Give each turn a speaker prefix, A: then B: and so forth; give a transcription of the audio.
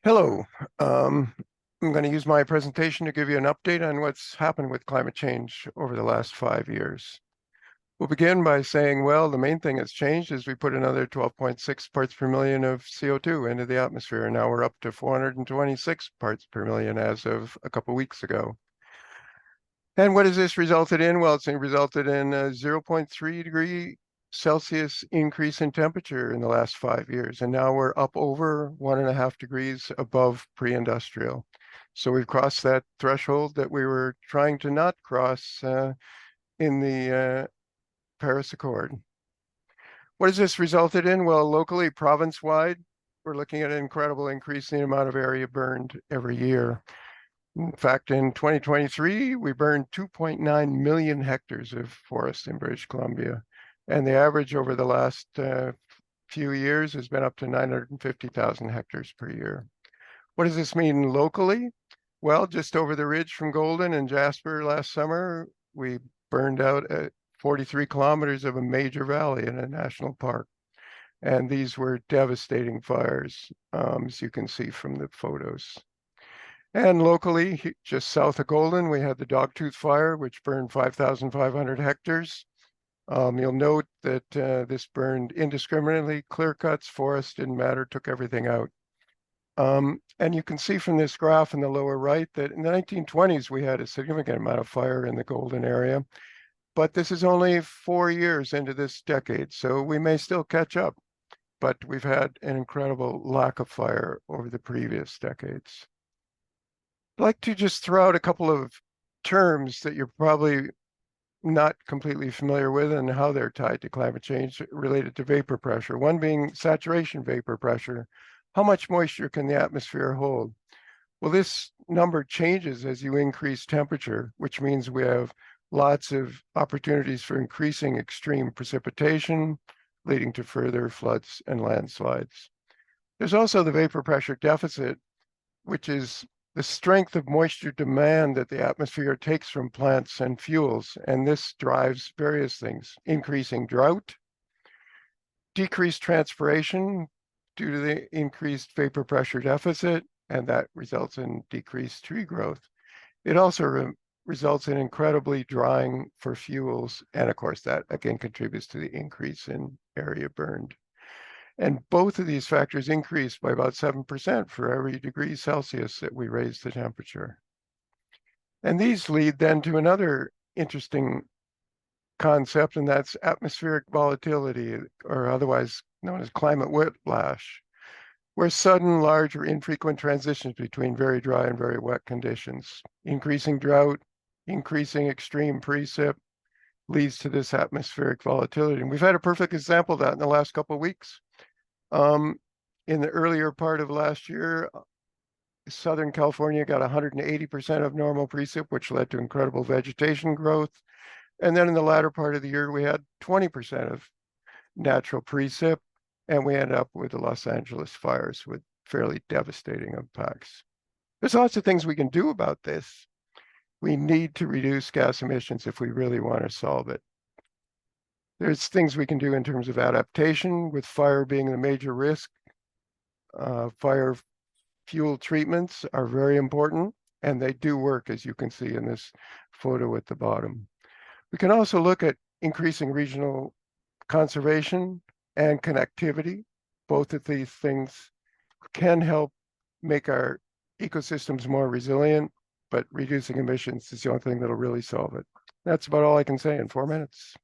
A: Hello. Um, I'm going to use my presentation to give you an update on what's happened with climate change over the last 5 years. We'll begin by saying, well, the main thing that's changed is we put another 12.6 parts per million of CO2 into the atmosphere, and now we're up to 426 parts per million as of a couple weeks ago. And what has this resulted in? Well, it's resulted in a 0.3 degree Celsius increase in temperature in the last 5 years. And now we're up over 1.5 degrees above pre-industrial. So we've crossed that threshold that we were trying to not cross in the Paris Accord. What has this resulted in? Well, locally, province-wide, we're looking at an incredible increase in the amount of area burned every year. In fact, in 2023, we burned 2.9 million hectares of forest in British Columbia. And the average over the last few years has been up to 950,000 hectares per year. What does this mean locally? Well, just over the ridge from Golden and Jasper last summer, we burned out 43 kilometers of a major valley in a national park. And these were devastating fires, as you can see from the photos. And locally, just south of Golden, we had the Dogtooth Fire, which burned 5,500 hectares. You'll note that this burned indiscriminately, clear cuts, forest, didn't matter, took everything out. And you can see from this graph in the lower right that in the 1920s, we had a significant amount of fire in the Golden area, but this is only 4 years into this decade, so we may still catch up, but we've had an incredible lack of fire over the previous decades. I'd like to just throw out a couple of terms that you're probably not completely familiar with and how they're tied to climate change related to vapor pressure. One being saturation vapor pressure. How much moisture can the atmosphere hold? Well, this number changes as you increase temperature, which means we have lots of opportunities for increasing extreme precipitation, leading to further floods and landslides. There's also the vapor pressure deficit, which is the strength of moisture demand that the atmosphere takes from plants and fuels. And this drives various things, increasing drought, decreased transpiration due to the increased vapor pressure deficit, and that results in decreased tree growth. It also results in incredibly drying for fuels. And of course, that again contributes to the increase in area burned. And both of these factors increase by about 7% for every degree Celsius that we raise the temperature. And these lead then to another interesting concept, and that's atmospheric volatility, or otherwise known as climate whiplash, where sudden, large, or infrequent transitions between very dry and very wet conditions, increasing drought, increasing extreme precip, leads to this atmospheric volatility. And we've had a perfect example of that in the last couple of weeks. In the earlier part of last year, Southern California got 180% of normal precip, which led to incredible vegetation growth. And then in the latter part of the year, we had 20% of natural precip, and we ended up with the Los Angeles fires with fairly devastating impacts. There's lots of things we can do about this. We need to reduce gas emissions if we really want to solve it. There's things we can do in terms of adaptation, with fire being the major risk. Fire fuel treatments are very important, and they do work, as you can see in this photo at the bottom. We can also look at increasing regional conservation and connectivity. Both of these things can help make our ecosystems more resilient, but reducing emissions is the only thing that'll really solve it. That's about all I can say in 4 minutes.